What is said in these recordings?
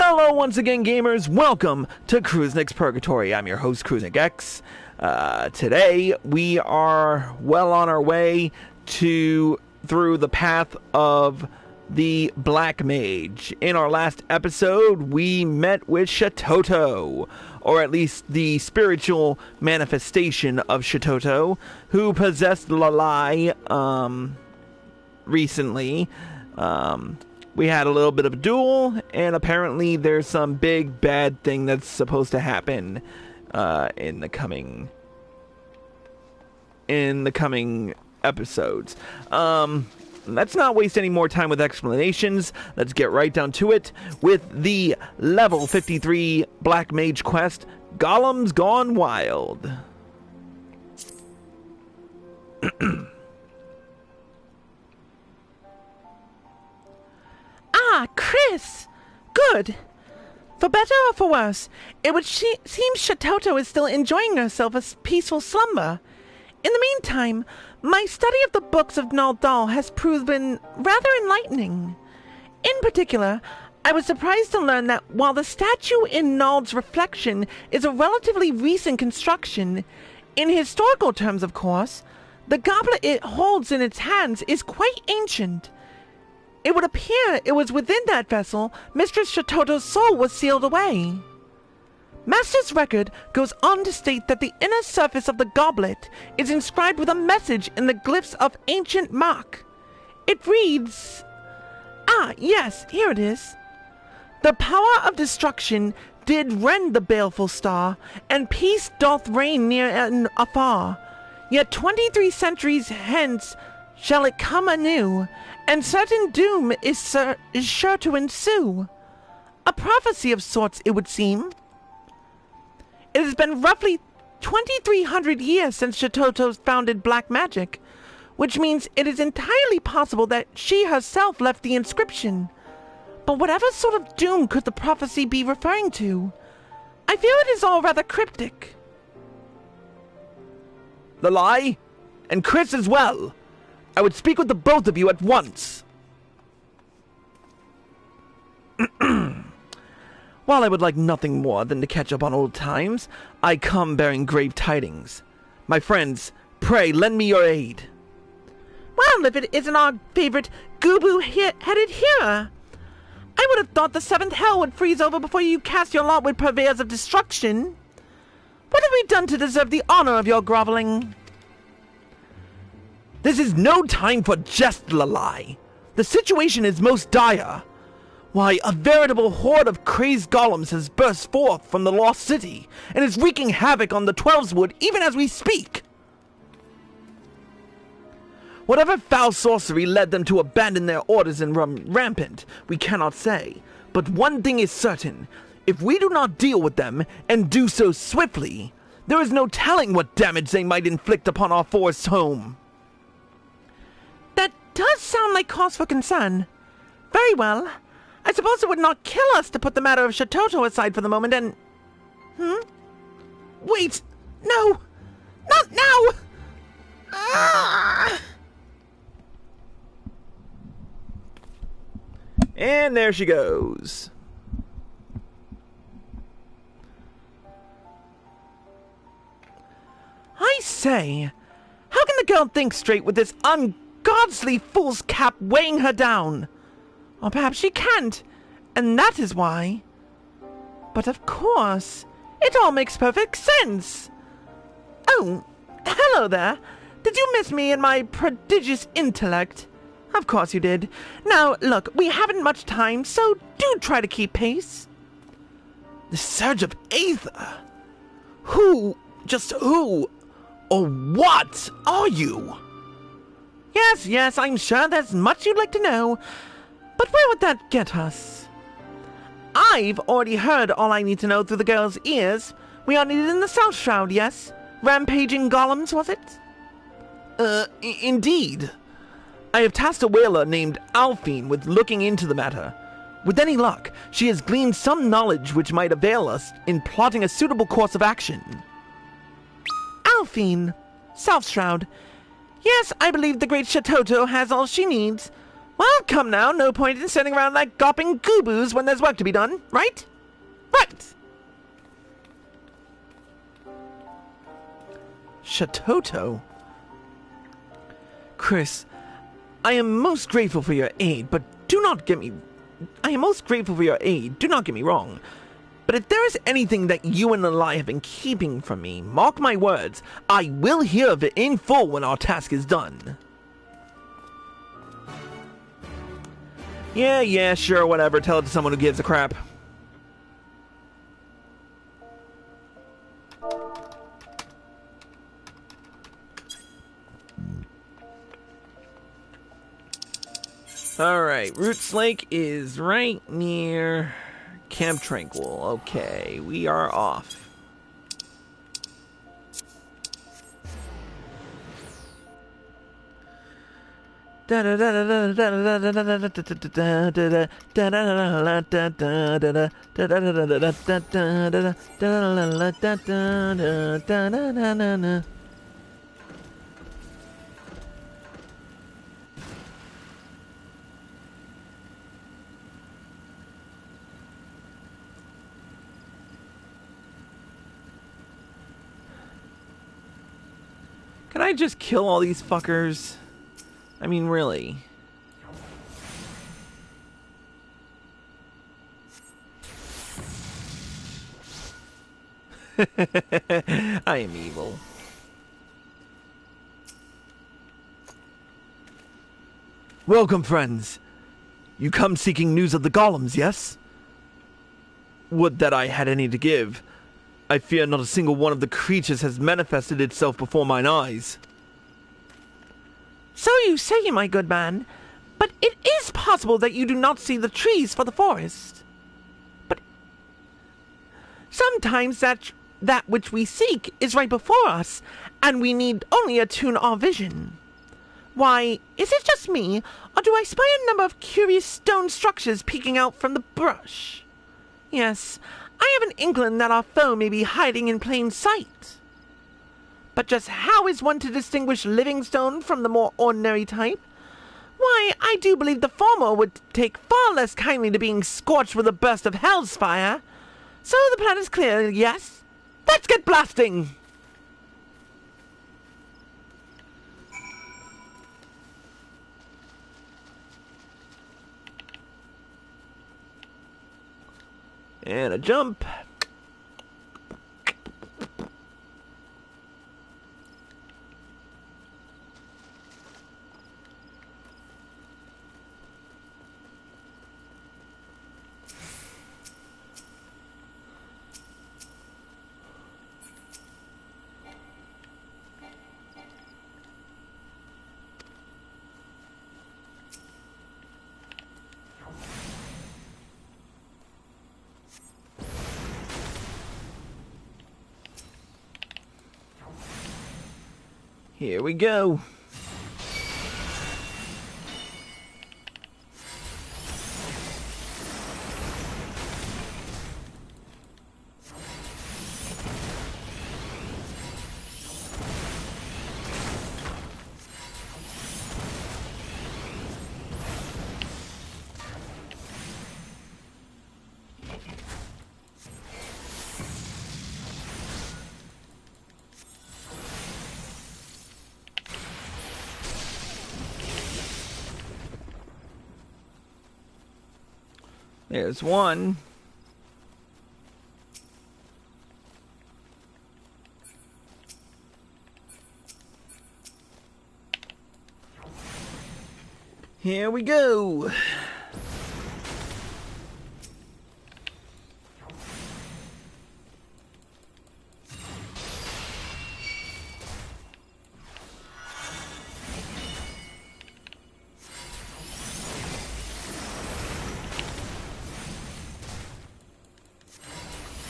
Hello once again, gamers. Welcome to Kruznik's Purgatory. I'm your host, Kruznik X. Today, we are well on our way through the path of the Black Mage. In our last episode, we met with Shatoto, or at least the spiritual manifestation of Shatoto, who possessed Lalai, recently. We had a little bit of a duel, and apparently there's some big bad thing that's supposed to happen in the coming episodes. Let's not waste any more time with explanations. Let's get right down to it with the level 53 Black Mage quest, Golems Gone Wild. Ah, Chris! Good. For better or for worse, it would seem Shatoto is still enjoying herself a peaceful slumber. In the meantime, my study of the books of Naldal has proven rather enlightening. In particular, I was surprised to learn that while the statue in Nald's reflection is a relatively recent construction, in historical terms, of course, the goblet it holds in its hands is quite ancient. It would appear it was within that vessel Mistress Shatoto's soul was sealed away. Master's record goes on to state that the inner surface of the goblet is inscribed with a message in the glyphs of ancient Mark. It reads... Ah, yes, here it is. The power of destruction did rend the baleful star, and peace doth reign near and afar. Yet 23 centuries hence shall it come anew, and certain doom is sure to ensue. A prophecy of sorts, it would seem. It has been roughly 2,300 years since Shatoto founded black magic, which means it is entirely possible that she herself left the inscription. But whatever sort of doom could the prophecy be referring to? I feel it is all rather cryptic. Lalai, and Chris as well. I would speak with the both of you at once. While I would like nothing more than to catch up on old times, I come bearing grave tidings. My friends, pray lend me your aid. Well, if it isn't our favorite Gubu-headed hero. I would have thought the seventh hell would freeze over before you cast your lot with purveyors of destruction. What have we done to deserve the honor of your groveling? This is no time for jest, Lalai. The situation is most dire. Why, a veritable horde of crazed golems has burst forth from the lost city, and is wreaking havoc on the Twelveswood even as we speak. Whatever foul sorcery led them to abandon their orders and run rampant, we cannot say. But one thing is certain. If we do not deal with them, and do so swiftly, there is no telling what damage they might inflict upon our forest home. That does sound like cause for concern. Very well. I suppose it would not kill us to put the matter of Shatoto aside for the moment and... Wait! No! Not now! Ah! And there she goes. I say, how can the girl think straight with this ungodly fool's cap weighing her down? Or perhaps she can't, and that is why. But of course, it all makes perfect sense. Oh, hello there. Did you miss me and my prodigious intellect? Of course you did. Now, look, we haven't much time, so do try to keep pace. The Surge of Aether? Who, or what are you? Yes, I'm sure there's much you'd like to know. But where would that get us? I've already heard all I need to know through the girl's ears. We are needed in the South Shroud, yes? Rampaging golems, was it? Indeed. I have tasked a whaler named Alphine with looking into the matter. With any luck, she has gleaned some knowledge which might avail us in plotting a suitable course of action. Alphine. South Shroud. Yes, I believe the great Shatoto has all she needs. Well, come now, no point in sitting around like gawping gooboos when there's work to be done, right? Right! Shatoto? Chris, I am most grateful for your aid, but do not get me... I am most grateful for your aid, do not get me wrong. But if there is anything that you and Lalai have been keeping from me, mark my words, I will hear of it in full when our task is done. Yeah, sure, whatever. Tell it to someone who gives a crap. Alright, Roots Lake is right near Camp Tranquil. Okay, we are off. Can I just kill all these fuckers? I mean, really. I am evil. Welcome, friends. You come seeking news of the golems, yes? Would that I had any to give. I fear not a single one of the creatures has manifested itself before mine eyes. So you say, my good man, but it is possible that you do not see the trees for the forest. But sometimes that which we seek is right before us, and we need only attune our vision. Why, is it just me, or do I spy a number of curious stone structures peeking out from the brush? Yes, I have an inkling that our foe may be hiding in plain sight. But just how is one to distinguish living stone from the more ordinary type? Why, I do believe the former would take far less kindly to being scorched with a burst of hell's fire. So the plan is clear, yes? Let's get blasting! And a jump. Here we go. There's one. Here we go.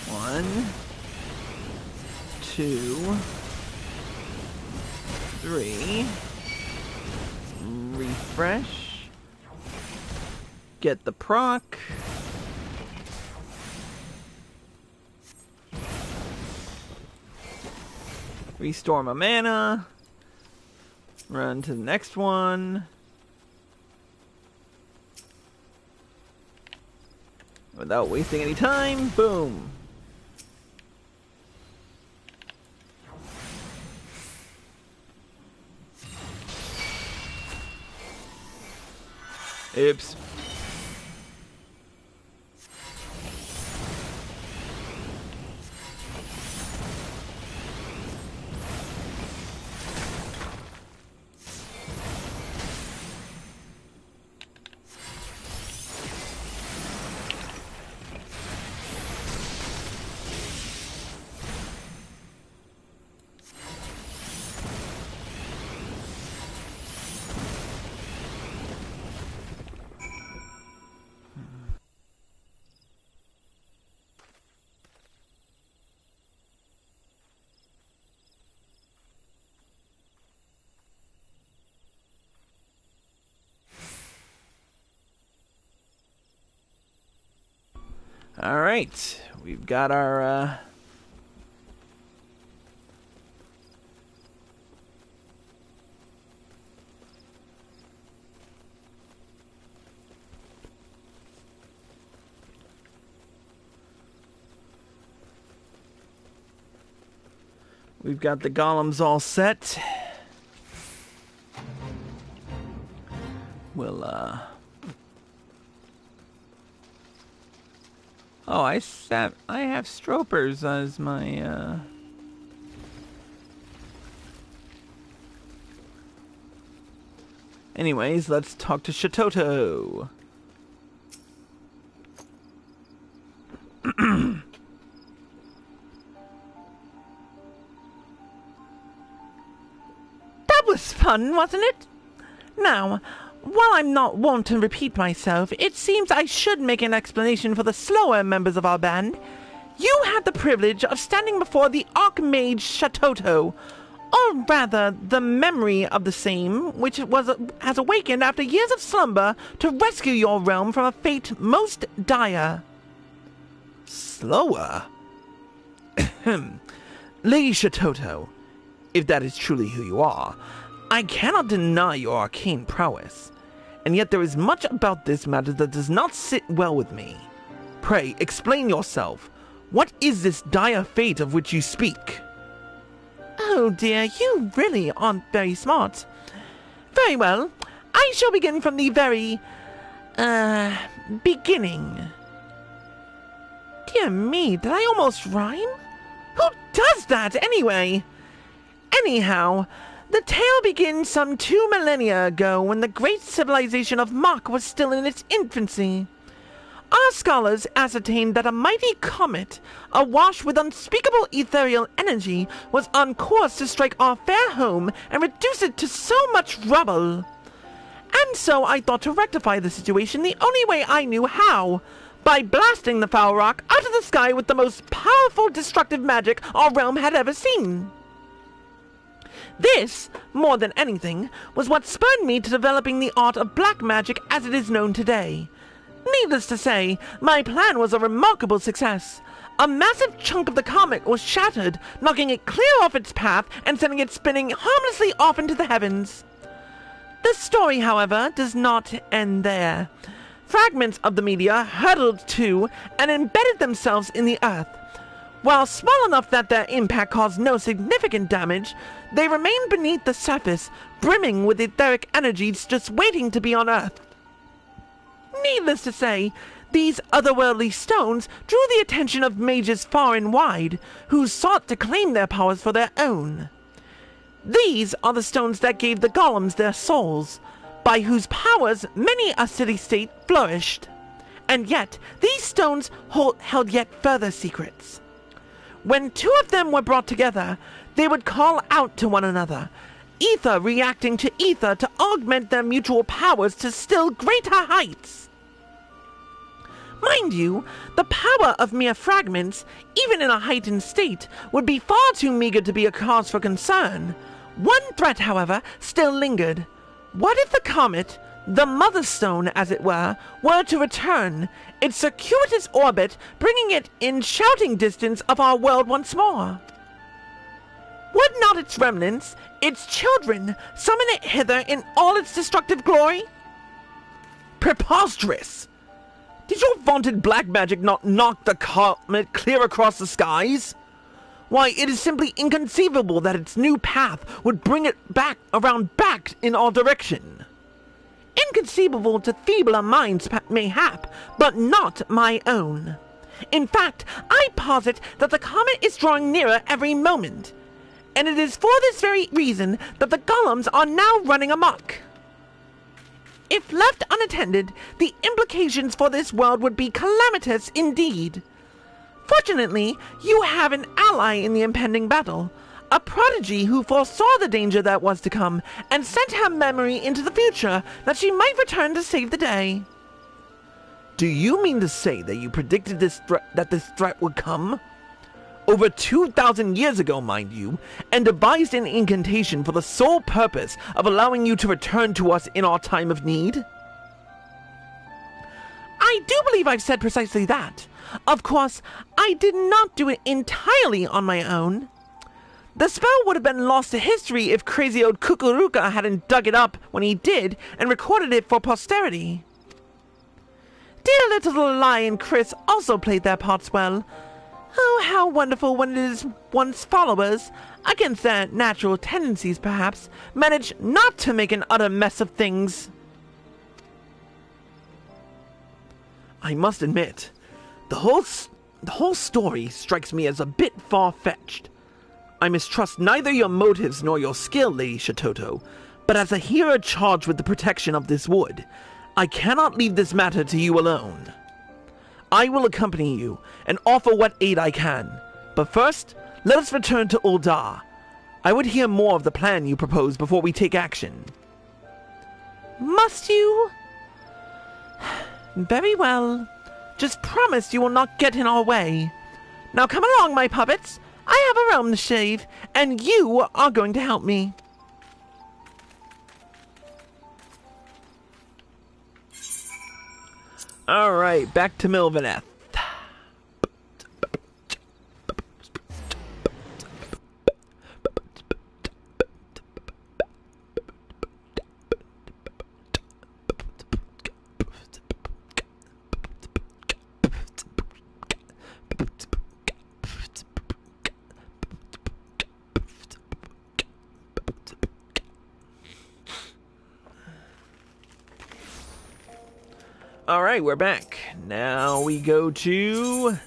One, two, three. Refresh. Get the proc. Restore my mana. Run to the next one. Without wasting any time, boom. Oops. All right, we've got our we've got the golems all set. We'll oh, I have Stropers as my, Anyways, let's talk to Shatoto. That was fun, wasn't it? Now, while I'm not wont to repeat myself, it seems I should make an explanation for the slower members of our band. You had the privilege of standing before the Archmage Shatoto, or rather, the memory of the same, which has awakened after years of slumber to rescue your realm from a fate most dire. Slower? Lady Shatoto, if that is truly who you are, I cannot deny your arcane prowess, and yet there is much about this matter that does not sit well with me. Pray, explain yourself. What is this dire fate of which you speak? Oh dear, you really aren't very smart. Very well, I shall begin from the very, beginning. Dear me, did I almost rhyme? Who does that, anyway? Anyhow, the tale begins some 2 millennia ago when the great civilization of Mach was still in its infancy. Our scholars ascertained that a mighty comet, awash with unspeakable ethereal energy, was on course to strike our fair home and reduce it to so much rubble. And so I thought to rectify the situation the only way I knew how, by blasting the foul rock out of the sky with the most powerful destructive magic our realm had ever seen. This, more than anything, was what spurred me to developing the art of black magic as it is known today. Needless to say, my plan was a remarkable success. A massive chunk of the comet was shattered, knocking it clear off its path and sending it spinning harmlessly off into the heavens. The story, however, does not end there. Fragments of the meteor hurtled to and embedded themselves in the earth. While small enough that their impact caused no significant damage, they remained beneath the surface, brimming with etheric energies just waiting to be unearthed. Needless to say, these otherworldly stones drew the attention of mages far and wide, who sought to claim their powers for their own. These are the stones that gave the golems their souls, by whose powers many a city-state flourished. And yet, these stones held yet further secrets. When 2 of them were brought together, they would call out to one another, ether reacting to ether to augment their mutual powers to still greater heights. Mind you, the power of mere fragments, even in a heightened state, would be far too meager to be a cause for concern. One threat, however, still lingered. What if the comet, the Mother Stone as it were to return, its circuitous orbit bringing it in shouting distance of our world once more? Would not its remnants, its children, summon it hither in all its destructive glory? Preposterous! Did your vaunted black magic not knock the comet clear across the skies? Why, it is simply inconceivable that its new path would bring it back in our direction. Inconceivable to feebler minds, mayhap, but not my own. In fact, I posit that the comet is drawing nearer every moment, and it is for this very reason that the golems are now running amok. If left unattended, the implications for this world would be calamitous indeed. Fortunately, you have an ally in the impending battle, a prodigy who foresaw the danger that was to come, and sent her memory into the future that she might return to save the day. Do you mean to say that you predicted this threat would come? Over 2,000 years ago, mind you, and devised an incantation for the sole purpose of allowing you to return to us in our time of need? I do believe I've said precisely that. Of course, I did not do it entirely on my own. The spell would have been lost to history if crazy old Kukuruka hadn't dug it up when he did and recorded it for posterity. Dear little Lalai and Chris also played their parts well. Oh, how wonderful when it is one's followers, against their natural tendencies perhaps, manage not to make an utter mess of things. I must admit, the whole story strikes me as a bit far-fetched. I mistrust neither your motives nor your skill, Lady Shatoto, but as a hero charged with the protection of this wood, I cannot leave this matter to you alone. I will accompany you and offer what aid I can, but first, let us return to Ul'dah. I would hear more of the plan you propose before we take action. Must you? Very well. Just promise you will not get in our way. Now come along, my puppets. I have a realm to shave, and you are going to help me. Alright, back to Milvaneth. Alright, we're back. Now we go to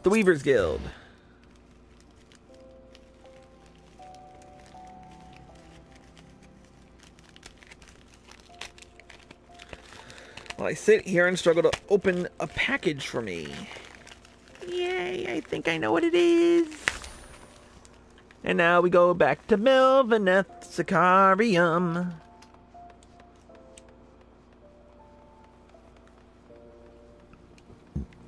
the Weaver's Guild. Well, I sit here and struggle to open a package for me. Yay, I think I know what it is. And now we go back to Milvaneth Sicarium.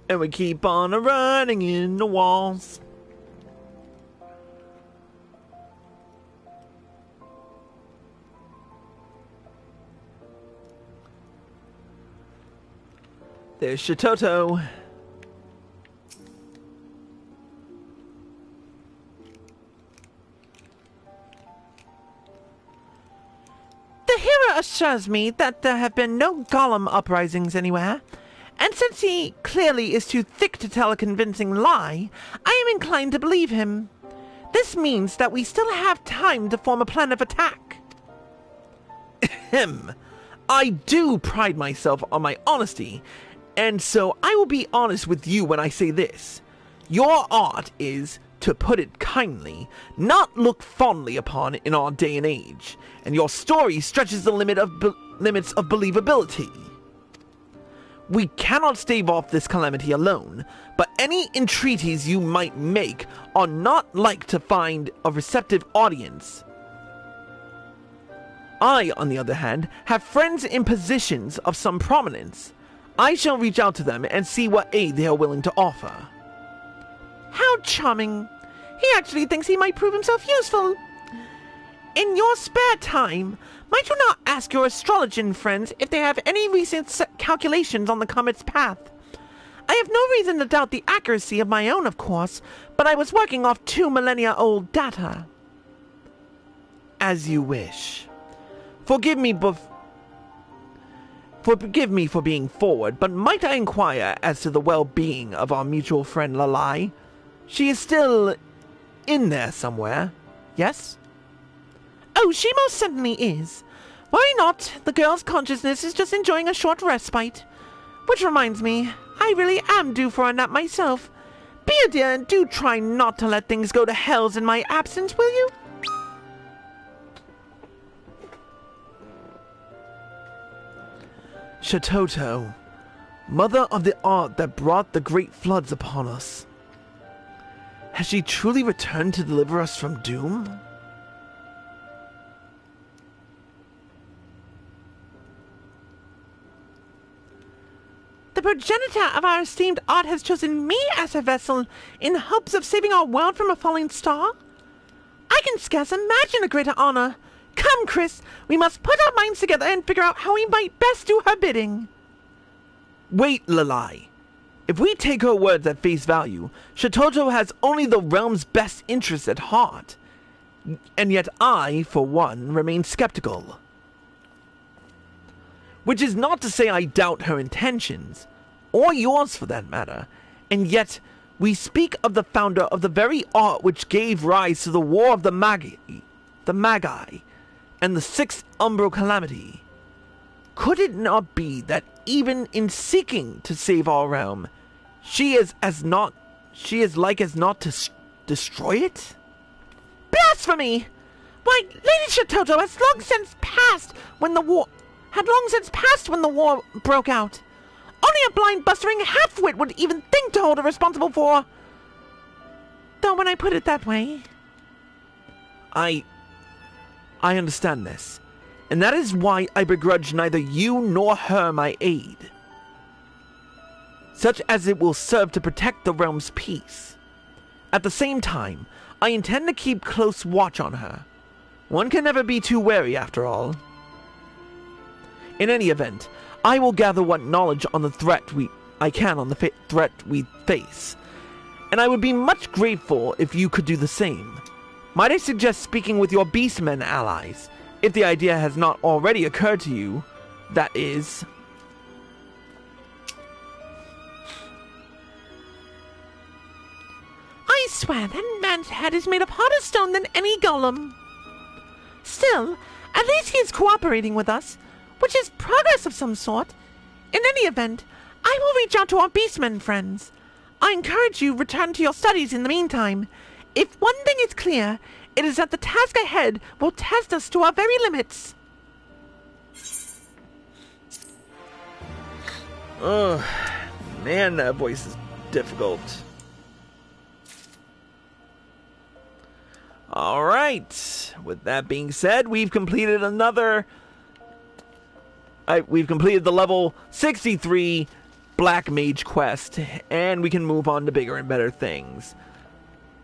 And we keep on running in the walls. There's Shatoto. The hero assures me that there have been no golem uprisings anywhere, and since he clearly is too thick to tell a convincing lie, I am inclined to believe him. This means that we still have time to form a plan of attack. Ahem. I do pride myself on my honesty, and so I will be honest with you when I say this. Your art is, to put it kindly, not looked fondly upon in our day and age, and your story stretches the limits of believability. We cannot stave off this calamity alone, but any entreaties you might make are not like to find a receptive audience. I, on the other hand, have friends in positions of some prominence. I shall reach out to them and see what aid they are willing to offer. How charming. He actually thinks he might prove himself useful. In your spare time, might you not ask your astrologian friends if they have any recent calculations on the comet's path? I have no reason to doubt the accuracy of my own, of course, but I was working off 2 millennia-old data. As you wish. Forgive me Forgive me for being forward, but might I inquire as to the well-being of our mutual friend Lalai? She is still in there somewhere, yes? Oh, she most certainly is. Worry not, the girl's consciousness is just enjoying a short respite. Which reminds me, I really am due for a nap myself. Be a dear and do try not to let things go to hells in my absence, will you? Shatoto, mother of the art that brought the great floods upon us. Has she truly returned to deliver us from doom? The progenitor of our esteemed art has chosen me as her vessel in hopes of saving our world from a falling star? I can scarce imagine a greater honor. Come, Chris, we must put our minds together and figure out how we might best do her bidding. Wait, Lalai. If we take her words at face value, Shatoto has only the realm's best interests at heart. And yet I, for one, remain skeptical. Which is not to say I doubt her intentions, or yours for that matter, and yet we speak of the founder of the very art which gave rise to the War of the Magi, and the Sixth Umbral Calamity. Could it not be that even in seeking to save our realm, she is like as not to destroy it? Blasphemy! Why, Lady Shatoto has long since passed when the war broke out. Only a blind, bustering half-wit would even think to hold her responsible for. Though when I put it that way... I understand this, and that is why I begrudge neither you nor her my aid, such as it will serve to protect the realm's peace. At the same time, I intend to keep close watch on her. One can never be too wary, after all. In any event, I will gather what knowledge on the threat I can on the threat we face, and I would be much grateful if you could do the same. Might I suggest speaking with your beastmen allies, if the idea has not already occurred to you, that is. I swear that man's head is made of harder stone than any golem. Still, at least he is cooperating with us, which is progress of some sort. In any event, I will reach out to our beastmen friends. I encourage you return to your studies in the meantime. If one thing is clear, it is that the task ahead will test us to our very limits. Ugh, man, that voice is difficult. Alright, with that being said, we've completed we've completed the level 63 Black Mage quest, and we can move on to bigger and better things.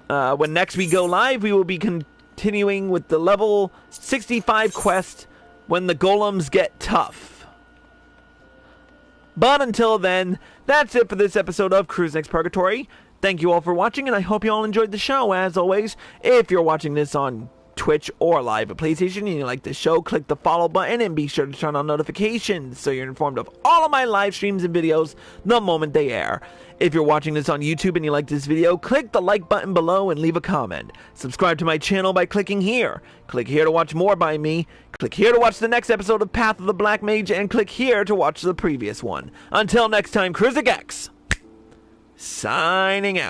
When next we go live, we will be continuing with the level 65 quest, When the Golems Get Tough. But until then, that's it for this episode of Cruise Next Purgatory. Thank you all for watching, and I hope you all enjoyed the show. As always, if you're watching this on Twitch or live at PlayStation and you like the show, click the follow button and be sure to turn on notifications so you're informed of all of my live streams and videos the moment they air. If you're watching this on YouTube and you like this video, click the like button below and leave a comment. Subscribe to my channel by clicking here. Click here to watch more by me. Click here to watch the next episode of Path of the Black Mage, and click here to watch the previous one. Until next time, Cruiser Gex, signing out.